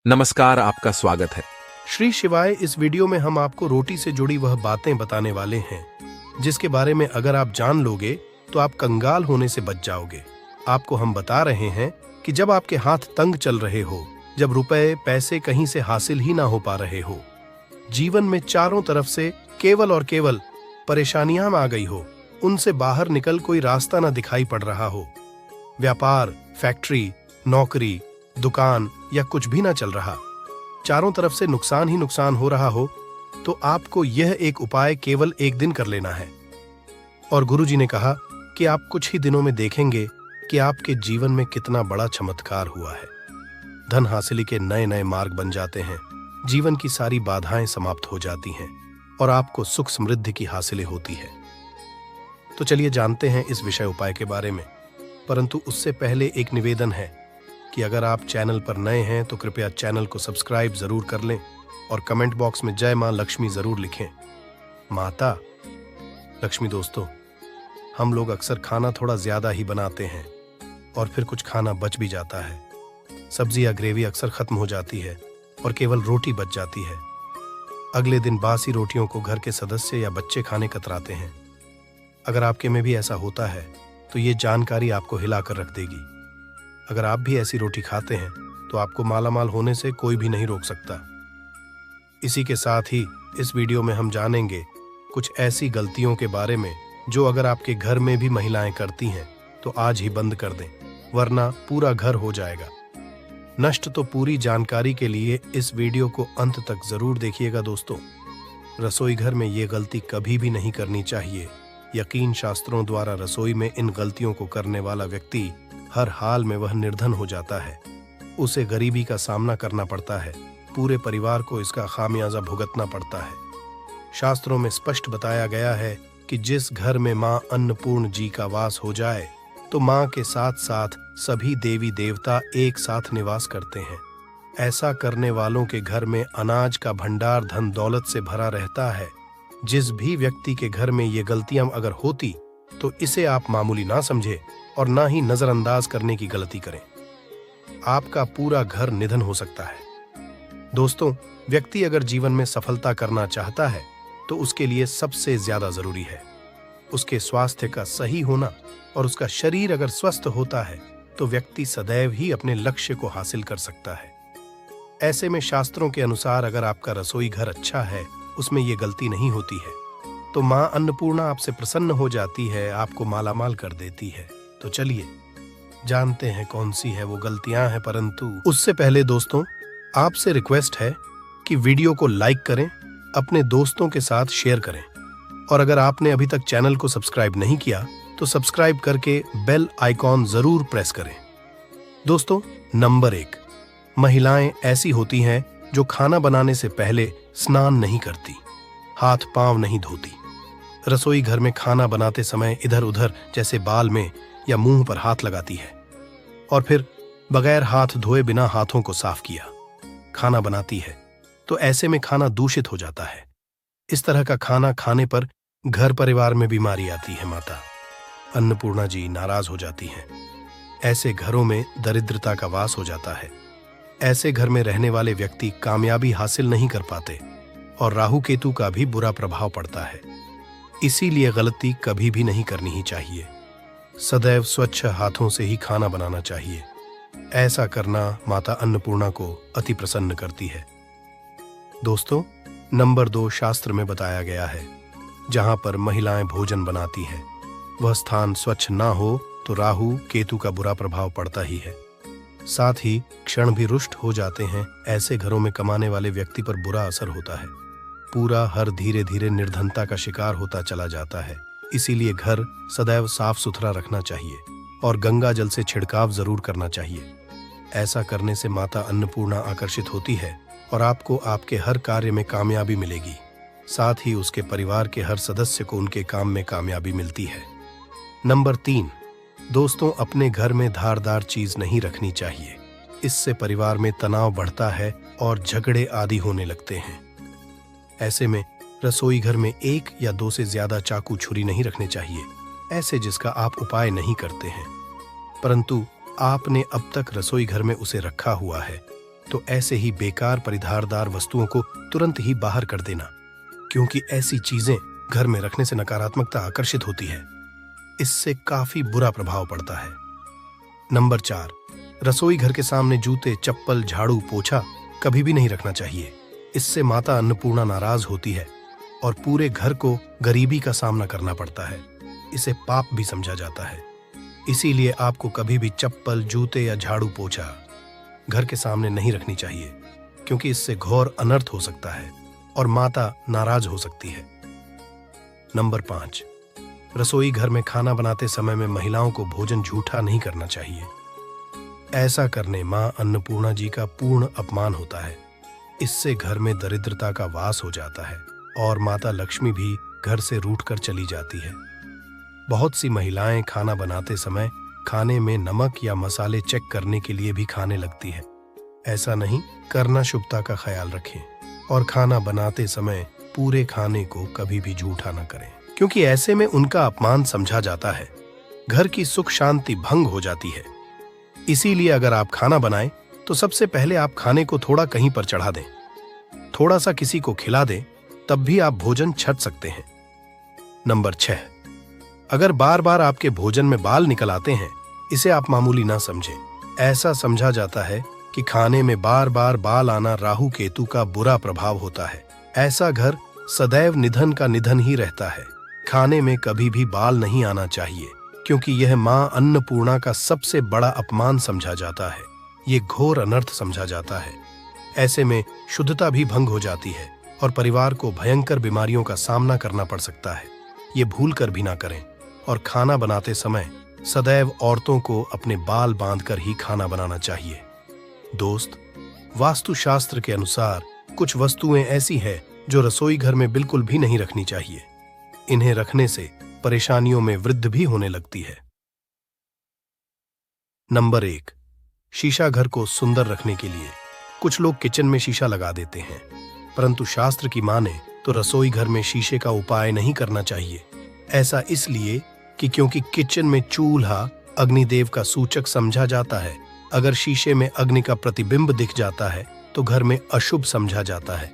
नमस्कार, आपका स्वागत है। श्री शिवाय। इस वीडियो में हम आपको रोटी से जुड़ी वह बातें बताने वाले हैं जिसके बारे में अगर आप जान लोगे तो आप कंगाल होने से बच जाओगे। आपको हम बता रहे हैं कि जब आपके हाथ तंग चल रहे हो, जब रुपए पैसे कहीं से हासिल ही ना हो पा रहे हो, जीवन में चारों तरफ से केवल और केवल परेशानियां आ गई हो, उनसे बाहर निकल कोई रास्ता ना दिखाई पड़ रहा हो, व्यापार, फैक्ट्री, नौकरी, दुकान या कुछ भी ना चल रहा, चारों तरफ से नुकसान ही नुकसान हो रहा हो, तो आपको यह एक उपाय केवल एक दिन कर लेना है। और गुरुजी ने कहा कि आप कुछ ही दिनों में देखेंगे कि आपके जीवन में कितना बड़ा चमत्कार हुआ है। धन हासिली के नए नए मार्ग बन जाते हैं, जीवन की सारी बाधाएं समाप्त हो जाती हैं और आपको सुख समृद्धि की हासिलें होती है। तो चलिए जानते हैं इस विषय उपाय के बारे में, परंतु उससे पहले एक निवेदन है कि अगर आप चैनल पर नए हैं तो कृपया चैनल को सब्सक्राइब जरूर कर लें और कमेंट बॉक्स में जय मां लक्ष्मी जरूर लिखें। माता लक्ष्मी। दोस्तों, हम लोग अक्सर खाना थोड़ा ज्यादा ही बनाते हैं और फिर कुछ खाना बच भी जाता है। सब्जी या ग्रेवी अक्सर खत्म हो जाती है और केवल रोटी बच जाती है। अगले दिन बासी रोटियों को घर के सदस्य या बच्चे खाने कतराते हैं। अगर आपके में भी ऐसा होता है तो ये जानकारी आपको हिलाकर रख देगी। अगर आप भी ऐसी रोटी खाते हैं तो आपको मालामाल होने से कोई भी नहीं रोक सकता। इसी के साथ ही इस वीडियो में हम जानेंगे कुछ ऐसी गलतियों के बारे में जो अगर आपके घर में भी महिलाएं करती हैं तो आज ही बंद कर दें, वरना पूरा घर हो जाएगा नष्ट। तो पूरी जानकारी के लिए इस वीडियो को अंत तक जरूर देखिएगा। दोस्तों, रसोई घर में ये गलती कभी भी नहीं करनी चाहिए। यकीन शास्त्रों द्वारा रसोई में इन गलतियों को करने वाला व्यक्ति हर हाल में वह निर्धन हो जाता है, उसे गरीबी का सामना करना पड़ता है, पूरे परिवार को इसका खामियाजा भुगतना पड़ता है। शास्त्रों में स्पष्ट बताया गया है कि जिस घर में मां अन्नपूर्ण जी का वास हो जाए तो मां के साथ साथ सभी देवी देवता एक साथ निवास करते हैं। ऐसा करने वालों के घर में अनाज का भंडार धन दौलत से भरा रहता है। जिस भी व्यक्ति के घर में ये गलतियां अगर होती तो इसे आप मामूली ना समझे और ना ही नजरअंदाज करने की गलती करें। आपका पूरा घर निधन हो सकता है। दोस्तों, व्यक्ति अगर जीवन में सफलता करना चाहता है तो उसके लिए सबसे ज्यादा जरूरी है उसके स्वास्थ्य का सही होना, और उसका शरीर अगर स्वस्थ होता है तो व्यक्ति सदैव ही अपने लक्ष्य को हासिल कर सकता है। ऐसे में शास्त्रों के अनुसार अगर आपका रसोई घर अच्छा है, उसमें ये गलती नहीं होती है, तो मां अन्नपूर्णा आपसे प्रसन्न हो जाती है, आपको मालामाल कर देती है। तो चलिए जानते हैं कौन सी है वो गलतियां हैं, परंतु उससे पहले दोस्तों आपसे रिक्वेस्ट है कि वीडियो को लाइक करें, अपने दोस्तों के साथ शेयर करें, और अगर आपने अभी तक चैनल को सब्सक्राइब नहीं किया तो सब्सक्राइब करके बेल आइकॉन जरूर प्रेस करें। दोस्तों, नंबर 1, महिलाएं ऐसी होती हैं जो खाना बनाने से पहले स्नान नहीं करती, हाथ पांव नहीं धोती। रसोई घर में खाना बनाते समय इधर उधर जैसे बाल में या मुंह पर हाथ लगाती है और फिर बगैर हाथ धोए बिना हाथों को साफ किया खाना बनाती है, तो ऐसे में खाना दूषित हो जाता है। इस तरह का खाना खाने पर घर परिवार में बीमारी आती है। माता अन्नपूर्णा जी नाराज हो जाती हैं। ऐसे घरों में दरिद्रता का वास हो जाता है। ऐसे घर में रहने वाले व्यक्ति कामयाबी हासिल नहीं कर पाते और राहु केतु का भी बुरा प्रभाव पड़ता है। इसीलिए गलती कभी भी नहीं करनी ही चाहिए। सदैव स्वच्छ हाथों से ही खाना बनाना चाहिए। ऐसा करना माता अन्नपूर्णा को अति प्रसन्न करती है। दोस्तों, नंबर 2, शास्त्र में बताया गया है जहां पर महिलाएं भोजन बनाती हैं, वह स्थान स्वच्छ ना हो तो राहु केतु का बुरा प्रभाव पड़ता ही है। साथ ही क्षण भी रुष्ट हो जाते हैं। ऐसे घरों में कमाने वाले व्यक्ति पर बुरा असर होता है। पूरा हर धीरे धीरे निर्धनता का शिकार होता चला जाता है। इसीलिए घर सदैव साफ सुथरा रखना चाहिए और गंगा जल से छिड़काव जरूर करना चाहिए। ऐसा करने से माता अन्नपूर्णा आकर्षित होती है और आपको आपके हर कार्य में कामयाबी मिलेगी। साथ ही उसके परिवार के हर सदस्य को उनके काम में कामयाबी मिलती है। नंबर 3, दोस्तों, अपने घर में धारदार चीज नहीं रखनी चाहिए। इससे परिवार में तनाव बढ़ता है और झगड़े आदि होने लगते हैं। ऐसे में रसोई घर में 1 या 2 से ज्यादा चाकू छुरी नहीं रखने चाहिए, ऐसे जिसका आप उपाय नहीं करते हैं, परंतु आपने अब तक रसोई घर में उसे रखा हुआ है। तो ऐसे ही बेकार परिधारदार वस्तुओं को तुरंत ही बाहर कर देना, क्योंकि ऐसी चीजें घर में रखने से नकारात्मकता आकर्षित होती है। इससे काफी बुरा प्रभाव पड़ता है। नंबर 4, रसोई घर के सामने जूते, चप्पल, झाड़ू, पोछा कभी भी नहीं रखना चाहिए। इससे माता अन्नपूर्णा नाराज होती है और पूरे घर को गरीबी का सामना करना पड़ता है। इसे पाप भी समझा जाता है। इसीलिए आपको कभी भी चप्पल, जूते या झाड़ू, पोछा घर के सामने नहीं रखनी चाहिए, क्योंकि इससे घोर अनर्थ हो सकता है और माता नाराज हो सकती है। नंबर 5, रसोई घर में खाना बनाते समय में महिलाओं को भोजन झूठा नहीं करना चाहिए। ऐसा करने मां अन्नपूर्णा जी का पूर्ण अपमान होता है। इससे घर में दरिद्रता का वास हो जाता है और माता लक्ष्मी भी घर से रूठकर चली जाती है। बहुत सी महिलाएं खाना बनाते समय खाने में नमक या मसाले चेक करने के लिए भी खाने लगती है। ऐसा नहीं करना, शुभता का ख्याल रखें और खाना बनाते समय पूरे खाने को कभी भी झूठा न करें, क्योंकि ऐसे में उनका अपमान समझा जाता है। घर की सुख शांति भंग हो जाती है। इसीलिए अगर आप खाना बनाएं तो सबसे पहले आप खाने को थोड़ा कहीं पर चढ़ा दें, थोड़ा सा किसी को खिला दें, तब भी आप भोजन छक सकते हैं। नंबर 6, अगर बार बार आपके भोजन में बाल निकल आते हैं, इसे आप मामूली ना समझें। ऐसा समझा जाता है कि खाने में बार बार बाल आना राहु केतु का बुरा प्रभाव होता है। ऐसा घर सदैव निधन का निधन ही रहता है। खाने में कभी भी बाल नहीं आना चाहिए, क्योंकि यह मां अन्नपूर्णा का सबसे बड़ा अपमान समझा जाता है। ये घोर अनर्थ समझा जाता है। ऐसे में शुद्धता भी भंग हो जाती है और परिवार को भयंकर बीमारियों का सामना करना पड़ सकता है। ये भूल कर भी ना करें और खाना बनाते समय सदैव औरतों को अपने बाल बांधकर ही खाना बनाना चाहिए। दोस्त, वास्तुशास्त्र के अनुसार कुछ वस्तुएं ऐसी है जो रसोई घर में बिल्कुल भी नहीं रखनी चाहिए। इन्हें रखने से परेशानियों में वृद्धि भी होने लगती है। नंबर 1, शीशा घर को सुंदर रखने के लिए कुछ लोग किचन में शीशा लगा देते हैं, परंतु शास्त्र की माने तो रसोई घर में शीशे का उपाय नहीं करना चाहिए। ऐसा इसलिए कि क्योंकि किचन में चूल्हा अग्निदेव का सूचक समझा जाता है। अगर शीशे में अग्नि का प्रतिबिंब दिख जाता है तो घर में अशुभ समझा जाता है।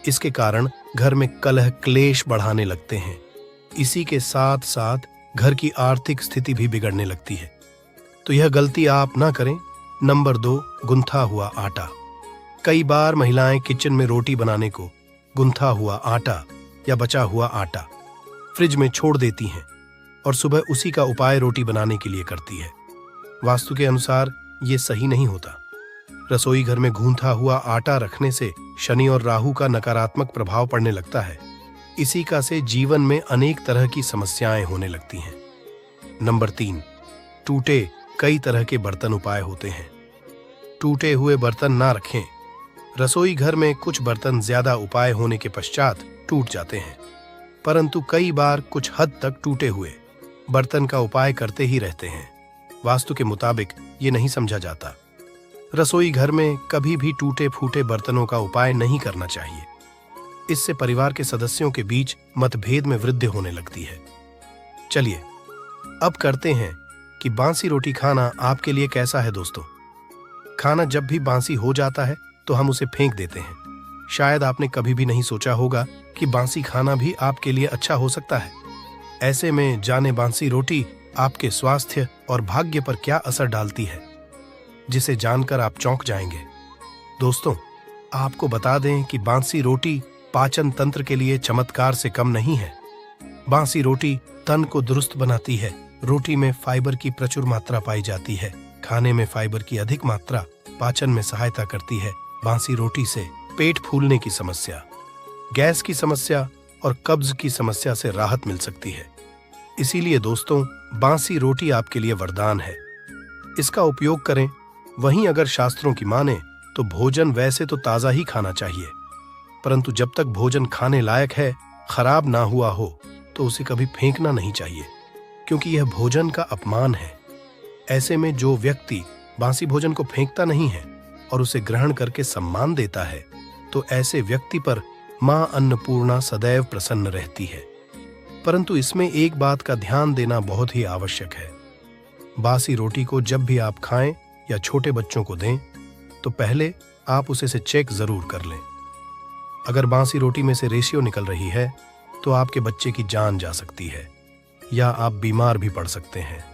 इसके कारण घर में कलह क्लेश बढ़ाने लगते हैं। इसी के साथ साथ घर की आर्थिक स्थिति भी बिगड़ने लगती है। तो यह गलती आप ना करें। नंबर 2, गुंथा हुआ आटा। कई बार महिलाएं किचन में रोटी बनाने को गुंथा हुआ आटा या बचा हुआ आटा फ्रिज में छोड़ देती हैं और सुबह उसी का उपाय रोटी बनाने के लिए करती है। वास्तु के अनुसार ये सही नहीं होता। रसोई घर में गूंथा हुआ आटा रखने से शनि और राहु का नकारात्मक प्रभाव पड़ने लगता है। इसी का से जीवन में अनेक तरह की समस्याएं होने लगती हैं। नंबर 3, टूटे कई तरह के बर्तन उपाय होते हैं। टूटे हुए बर्तन ना रखें। रसोई घर में कुछ बर्तन ज्यादा उपाय होने के पश्चात टूट जाते हैं, परंतु कई बार कुछ हद तक टूटे हुए बर्तन का उपाय करते ही रहते हैं। वास्तु के मुताबिक ये नहीं समझा जाता। रसोई घर में कभी भी टूटे फूटे बर्तनों का उपाय नहीं करना चाहिए। इससे परिवार के सदस्यों के बीच मतभेद में वृद्धि होने लगती है। चलिए अब करते हैं कि बांसी रोटी खाना आपके लिए कैसा है। दोस्तों, खाना जब भी बांसी हो जाता है तो हम उसे फेंक देते हैं। शायद आपने कभी भी नहीं सोचा होगा कि बांसी खाना भी आपके लिए अच्छा हो सकता है। ऐसे में जाने बांसी रोटी आपके स्वास्थ्य और भाग्य पर क्या असर डालती है, जिसे जानकर आप चौंक जाएंगे। दोस्तों, आपको बता दें कि बांसी रोटी पाचन तंत्र के लिए चमत्कार से कम नहीं है। बांसी रोटी तन को दुरुस्त बनाती है। रोटी में फाइबर की प्रचुर मात्रा पाई जाती है। खाने में फाइबर की अधिक मात्रा पाचन में सहायता करती है। बांसी रोटी से पेट फूलने की समस्या, गैस की समस्या और कब्ज की समस्या से राहत मिल सकती है। इसीलिए दोस्तों, बांसी रोटी आपके लिए वरदान है। इसका उपयोग करें। वहीं अगर शास्त्रों की माने तो भोजन वैसे तो ताजा ही खाना चाहिए, परंतु जब तक भोजन खाने लायक है, खराब ना हुआ हो, तो उसे कभी फेंकना नहीं चाहिए, क्योंकि यह भोजन का अपमान है। ऐसे में जो व्यक्ति बासी भोजन को फेंकता नहीं है और उसे ग्रहण करके सम्मान देता है, तो ऐसे व्यक्ति पर मां अन्नपूर्णा सदैव प्रसन्न रहती है। परंतु इसमें एक बात का ध्यान देना बहुत ही आवश्यक है। बासी रोटी को जब भी आप खाएं या छोटे बच्चों को दें, तो पहले आप उसे से चेक जरूर कर लें। अगर बासी रोटी में से रेशियो निकल रही है तो आपके बच्चे की जान जा सकती है या आप बीमार भी पड़ सकते हैं।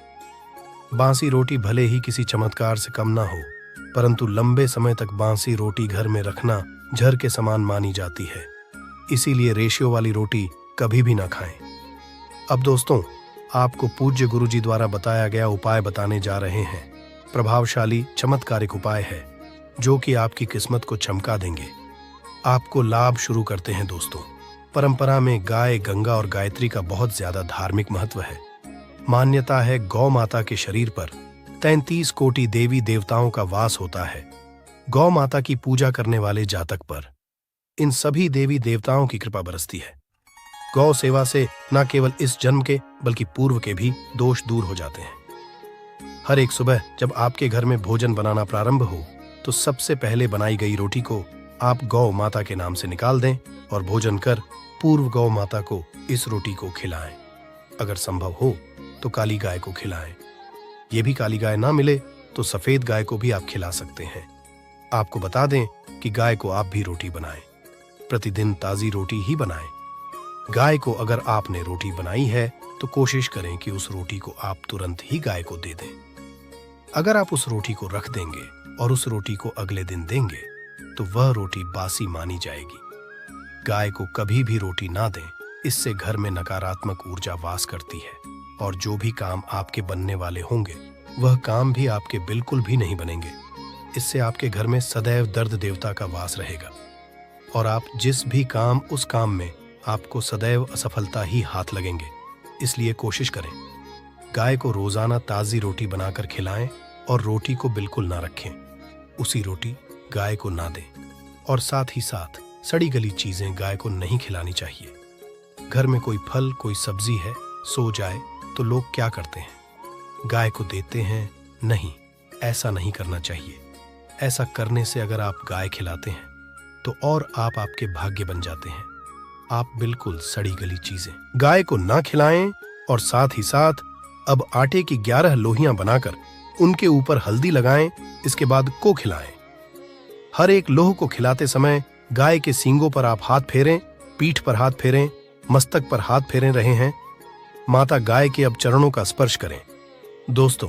बासी रोटी भले ही किसी चमत्कार से कम ना हो, परंतु लंबे समय तक बासी रोटी घर में रखना जहर के समान मानी जाती है। इसीलिए रेशियो वाली रोटी कभी भी ना खाएं। अब दोस्तों, आपको पूज्य गुरुजी द्वारा बताया गया उपाय बताने जा रहे हैं। प्रभावशाली चमत्कारिक उपाय है जो कि आपकी किस्मत को चमका देंगे। आपको लाभ शुरू करते हैं दोस्तों। परंपरा में गाय, गंगा और गायत्री का बहुत ज्यादा धार्मिक महत्व है। मान्यता है गौ माता के शरीर पर 33 कोटि देवी देवताओं का वास होता है। गौ माता की पूजा करने वाले जातक पर इन सभी देवी देवताओं की कृपा बरसती है। गौ सेवा से न केवल इस जन्म के बल्कि पूर्व के भी दोष दूर हो जाते हैं। हर एक सुबह जब आपके घर में भोजन बनाना प्रारंभ हो तो सबसे पहले बनाई गई रोटी को आप गौ माता के नाम से निकाल दें और भोजन कर पूर्व गौ माता को इस रोटी को खिलाएं। अगर संभव हो तो काली गाय को खिलाएं। ये भी काली गाय ना मिले तो सफेद गाय को भी आप खिला सकते हैं। आपको बता दें कि गाय को आप भी रोटी बनाएं। प्रतिदिन ताजी रोटी ही बनाएं। गाय को अगर आपने रोटी बनाई है तो कोशिश करें कि उस रोटी को आप तुरंत ही गाय को दे दें। अगर आप उस रोटी को रख देंगे और उस रोटी को अगले दिन देंगे तो वह रोटी बासी मानी जाएगी। गाय को कभी भी रोटी ना दें, इससे घर में नकारात्मक ऊर्जा वास करती है और जो भी काम आपके बनने वाले होंगे वह काम भी आपके बिल्कुल भी नहीं बनेंगे। इससे आपके घर में सदैव दर्द देवता का वास रहेगा और आप जिस भी काम उस काम में आपको सदैव असफलता ही हाथ लगेंगे। इसलिए कोशिश करें गाय को रोजाना ताजी रोटी बनाकर खिलाएं और रोटी को बिल्कुल ना रखें। उसी रोटी गाय को ना दें और साथ ही साथ सड़ी गली चीजें गाय को नहीं खिलानी चाहिए। घर में कोई फल, कोई सब्जी है, सो जाए तो लोग क्या करते हैं, गाय को देते हैं। नहीं, ऐसा नहीं करना चाहिए। ऐसा करने से अगर आप गाय खिलाते हैं तो और आप आपके भाग्य बन जाते हैं। आप बिल्कुल सड़ी गली चीजें गाय को ना खिलाएं और साथ ही साथ अब आटे की 11 लोहियां बनाकर उनके ऊपर हल्दी लगाएं। इसके बाद को खिलाएं। हर एक लोह को खिलाते समय गाय के सींगों पर आप हाथ फेरें, पीठ पर हाथ फेरें, मस्तक पर हाथ फेरे रहे हैं। माता गाय के अब चरणों का स्पर्श करें। दोस्तों,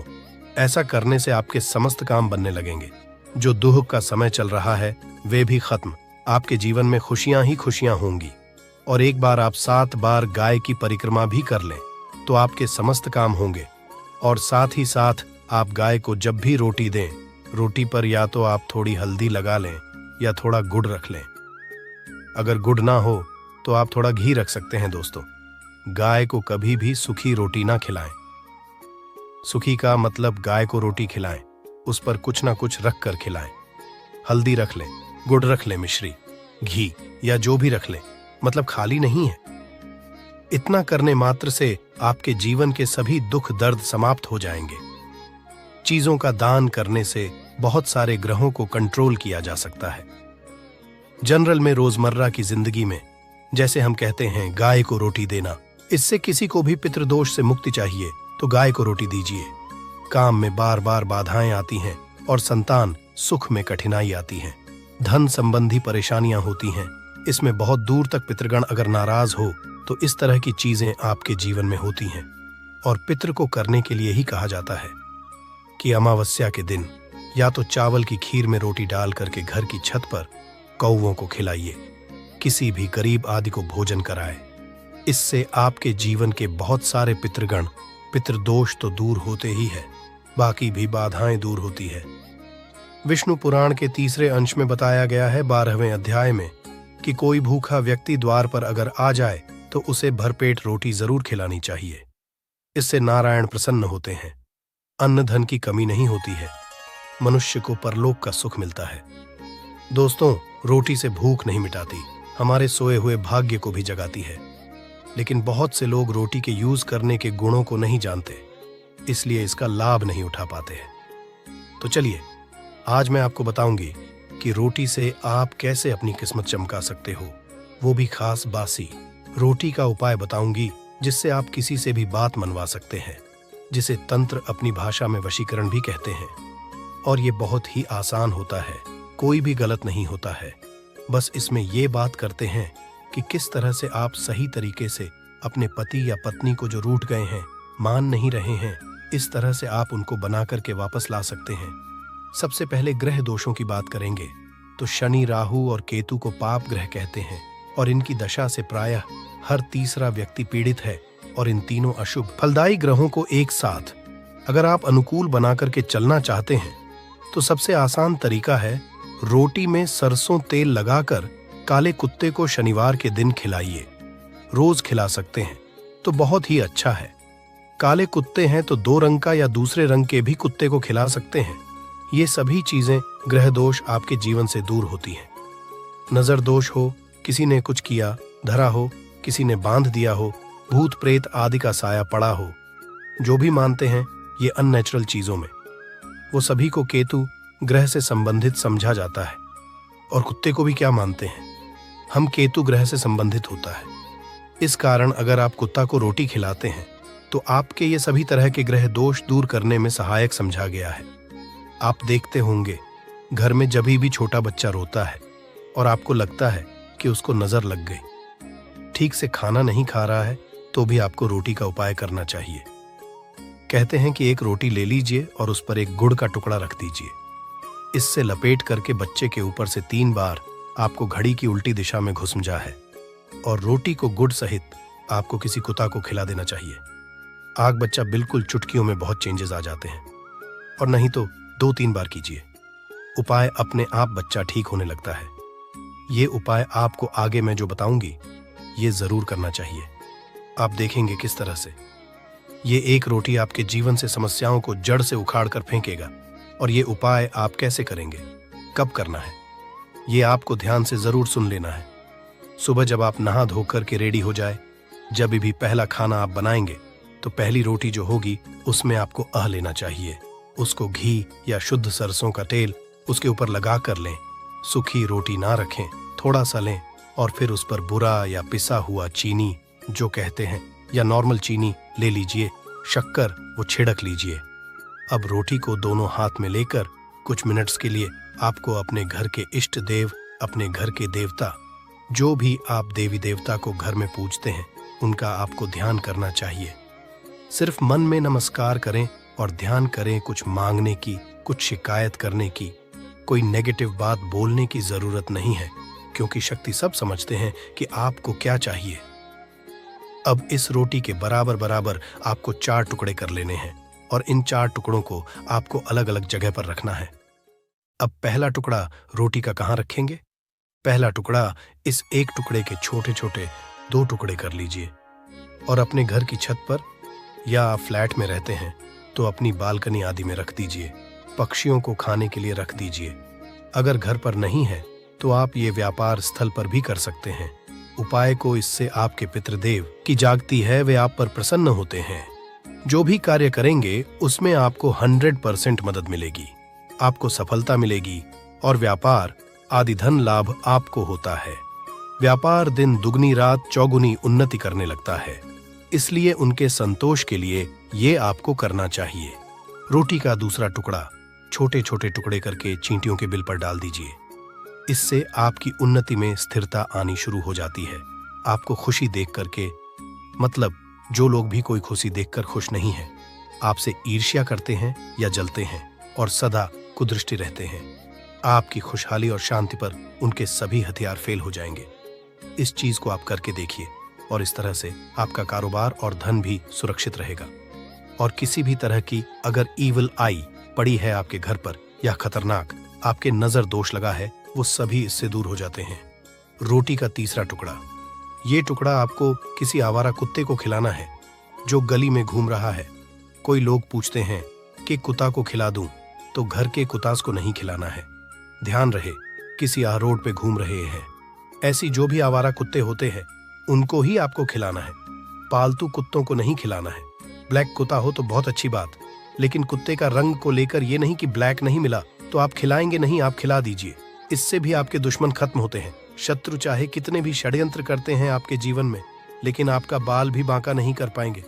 ऐसा करने से आपके समस्त काम बनने लगेंगे। जो दुख का समय चल रहा है वे भी खत्म। आपके जीवन में खुशियां ही खुशियां होंगी। और एक बार आप 7 बार गाय की परिक्रमा भी कर लें तो आपके समस्त काम होंगे। और साथ ही साथ आप गाय को जब भी रोटी दें, रोटी पर या तो आप थोड़ी हल्दी लगा लें या थोड़ा गुड़ रख लें। अगर गुड़ ना हो तो आप थोड़ा घी रख सकते हैं। दोस्तों, गाय को कभी भी सूखी रोटी ना खिलाएं। सूखी का मतलब गाय को रोटी खिलाएं, उस पर कुछ ना कुछ रख कर खिलाएं। हल्दी रख लें, गुड़ रख लें, मिश्री, घी या जो भी रख लें, मतलब खाली नहीं है। इतना करने मात्र से आपके जीवन के सभी दुख दर्द समाप्त हो जाएंगे। चीजों का दान करने से बहुत सारे ग्रहों को कंट्रोल किया जा सकता है। जनरल में रोजमर्रा की जिंदगी में जैसे हम कहते हैं गाय को रोटी देना, इससे किसी को भी पितृदोष से मुक्ति चाहिए तो गाय को रोटी दीजिए। काम में बार बार बाधाएं आती हैं और संतान सुख में कठिनाई आती है, धन संबंधी परेशानियां होती हैं, इसमें बहुत दूर तक पितृगण अगर नाराज हो तो इस तरह की चीजें आपके जीवन में होती हैं। और पितृ को करने के लिए ही कहा जाता है कि अमावस्या के दिन या तो चावल की खीर में रोटी डाल करके घर की छत पर कौवों को खिलाइए, किसी भी गरीब आदि को भोजन कराए। इससे आपके जीवन के बहुत सारे पितृगण, पितृदोष तो दूर होते ही है, बाकी भी बाधाएं दूर होती है। विष्णु पुराण के 3 अंश में बताया गया है 12वें अध्याय में कि कोई भूखा व्यक्ति द्वार पर अगर आ जाए तो उसे भरपेट रोटी जरूर खिलानी चाहिए। इससे नारायण प्रसन्न होते हैं, अन्न धन की कमी नहीं होती है, मनुष्य को परलोक का सुख मिलता है। दोस्तों, रोटी से भूख नहीं मिटाती, हमारे सोए हुए भाग्य को भी जगाती है। लेकिन बहुत से लोग रोटी के यूज करने के गुणों को नहीं जानते, इसलिए इसका लाभ नहीं उठा पाते हैं। तो चलिए, आज मैं आपको बताऊंगी कि रोटी से आप कैसे अपनी किस्मत चमका सकते हो, वो भी खास बासी रोटी का उपाय बताऊंगी जिससे आप किसी से भी बात मनवा सकते हैं, जिसे तंत्र अपनी भाषा में वशीकरण भी कहते हैं। और ये बहुत ही आसान होता है, कोई भी गलत नहीं होता है। बस इसमें ये बात करते हैं कि किस तरह से आप सही तरीके से अपने पति या पत्नी को जो रूठ गए हैं, मान नहीं रहे हैं, इस तरह से आप उनको बना करके वापस ला सकते हैं। सबसे पहले ग्रह दोषों की बात करेंगे तो शनि, राहु और केतु को पाप ग्रह कहते हैं और इनकी दशा से प्रायः हर तीसरा व्यक्ति पीड़ित है। और इन तीनों अशुभ फलदायी ग्रहों को एक साथ अगर आप अनुकूल बना करके चलना चाहते हैं तो सबसे आसान तरीका है रोटी में सरसों तेल लगाकर काले कुत्ते को शनिवार के दिन खिलाइए। रोज खिला सकते हैं तो बहुत ही अच्छा है। काले कुत्ते हैं तो 2 रंग का या दूसरे रंग के भी कुत्ते को खिला सकते हैं। ये सभी चीजें ग्रह दोष आपके जीवन से दूर होती हैं। नजर दोष हो, किसी ने कुछ किया, धरा हो, किसी ने बांध दिया हो, भूत प्रेत आदि का साया पड़ा हो, जो भी मानते हैं ये अननेचुरल चीजों में, वो सभी को केतु ग्रह से संबंधित समझा जाता है। और कुत्ते को भी क्या मानते हैं, हम केतु ग्रह से संबंधित होता है। इस कारण अगर आप कुत्ता को रोटी खिलाते हैं तो आपके ये सभी तरह के ग्रह दोष दूर करने में सहायक समझा गया है। आप देखते होंगे घर में जब भी छोटा बच्चा रोता है और आपको लगता है कि उसको नजर लग गई, ठीक से खाना नहीं खा रहा है, तो भी आपको रोटी का उपाय करना चाहिए। कहते हैं कि एक रोटी ले लीजिए और उस पर एक गुड़ का टुकड़ा रख दीजिए। इससे लपेट करके बच्चे के ऊपर से 3 बार आपको घड़ी की उल्टी दिशा में घुसमजा है और रोटी को गुड़ सहित आपको किसी कुत्ता को खिला देना चाहिए। आग बच्चा बिल्कुल चुटकियों में बहुत चेंजेस आ जाते हैं। और नहीं तो 2-3 बार कीजिए, उपाय अपने आप बच्चा ठीक होने लगता है। ये उपाय आपको आगे मैं जो बताऊंगी ये जरूर करना चाहिए। आप देखेंगे किस तरह से ये एक रोटी आपके जीवन से समस्याओं को जड़ से उखाड़ कर फेंकेगा। और ये उपाय आप कैसे करेंगे, कब करना है, ये आपको ध्यान से जरूर सुन लेना है। सुबह जब आप नहा धोकर के रेडी हो जाए, जब भी पहला खाना आप बनाएंगे तो पहली रोटी जो होगी उसमें आपको लेना चाहिए। उसको घी या शुद्ध सरसों का तेल उसके ऊपर लगा कर लें। सूखी रोटी ना रखें, थोड़ा सा लें और फिर उस पर बुरा या पिसा हुआ चीनी जो कहते हैं या नॉर्मल चीनी ले लीजिए, शक्कर वो छिड़क लीजिए। अब रोटी को दोनों हाथ में लेकर कुछ मिनट्स के लिए आपको अपने घर के इष्ट देव, अपने घर के देवता, जो भी आप देवी देवता को घर में पूजते हैं, उनका आपको ध्यान करना चाहिए। सिर्फ मन में नमस्कार करें और ध्यान करें। कुछ मांगने की, कुछ शिकायत करने की, कोई नेगेटिव बात बोलने की जरूरत नहीं है, क्योंकि शक्ति सब समझते हैं कि आपको क्या चाहिए। अब इस रोटी के बराबर बराबर आपको 4 टुकड़े कर लेने हैं और इन 4 टुकड़ों को आपको अलग अलग जगह पर रखना है। अब पहला टुकड़ा रोटी का कहाँ रखेंगे? पहला टुकड़ा इस एक टुकड़े के छोटे छोटे 2 टुकड़े कर लीजिए और अपने घर की छत पर, या आप फ्लैट में रहते हैं तो अपनी बालकनी आदि में रख दीजिए। पक्षियों को खाने के लिए रख दीजिए। अगर घर पर नहीं है तो आप ये व्यापार स्थल पर भी कर सकते हैं। उपाय को इससे आपके पितृदेव की जागती है, वे आप पर प्रसन्न होते हैं। जो भी कार्य करेंगे उसमें आपको 100% मदद मिलेगी, आपको सफलता मिलेगी और व्यापार आदि धन लाभ आपको होता है। व्यापार दिन दुगनी रात चौगुनी उन्नति करने लगता है। इसलिए उनके संतोष के लिए ये आपको करना चाहिए। रोटी का दूसरा टुकड़ा छोटे छोटे टुकड़े करके चींटियों के बिल पर डाल दीजिए। इससे आपकी उन्नति में स्थिरता आनी शुरू हो जाती है। आपको खुशी देख करके, मतलब जो लोग भी कोई खुशी देखकर खुश नहीं है, आपसे ईर्ष्या करते हैं या जलते हैं और सदा कुदृष्टि रहते हैं, आपकी खुशहाली और शांति पर उनके सभी हथियार फेल हो जाएंगे। इस चीज को आप करके देखिए और इस तरह से आपका कारोबार और धन भी सुरक्षित रहेगा। और किसी भी तरह की अगर ईविल आई पड़ी है आपके घर पर या खतरनाक आपके नजर दोष लगा है, वो सभी इससे दूर हो जाते हैं। रोटी का तीसरा टुकड़ा, ये टुकड़ा आपको किसी आवारा कुत्ते को खिलाना है जो गली में घूम रहा है। कोई लोग पूछते हैं कि कुत्ता को खिला दूं, तो घर के कुत्तास को नहीं खिलाना है। ध्यान रहे, किसी रोड पे घूम रहे हैं, ऐसी जो भी आवारा कुत्ते होते हैं उनको ही आपको खिलाना है। पालतू कुत्तों को नहीं खिलाना है। ब्लैक कुत्ता हो तो बहुत अच्छी बात, लेकिन कुत्ते का रंग को लेकर ये नहीं कि ब्लैक नहीं मिला तो आप खिलाएंगे नहीं, आप खिला दीजिए। इससे भी आपके दुश्मन खत्म होते हैं। शत्रु चाहे कितने भी षड्यंत्र करते हैं आपके जीवन में, लेकिन आपका बाल भी बांका नहीं कर पाएंगे।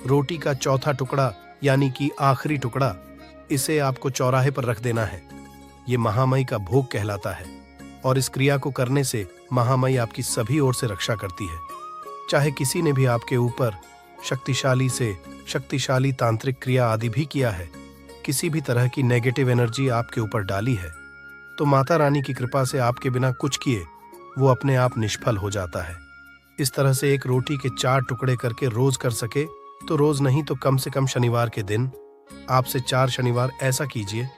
रोटी का चौथा टुकड़ा यानी कि आखिरी टुकड़ा, इसे आपको चौराहे पर रख देना है। ये महामयी का भोग कहलाता है और इस क्रिया को करने से महामयी आपकी सभी ओर से रक्षा करती है। चाहे किसी ने भी आपके ऊपर शक्तिशाली तांत्रिक क्रिया आदि भी किया है, किसी भी तरह की नेगेटिव एनर्जी आपके ऊपर डाली है, तो माता रानी की कृपा से आपके बिना कुछ किए वो अपने आप निष्फल हो जाता है। इस तरह से एक रोटी के 4 टुकड़े करके रोज कर सके तो रोज नहीं तो कम से कम शनिवार के दिन आपसे 4 शनिवार ऐसा कीजिए।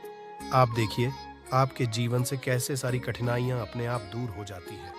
आप देखिए आपके जीवन से कैसे सारी कठिनाइयां अपने आप दूर हो जाती है।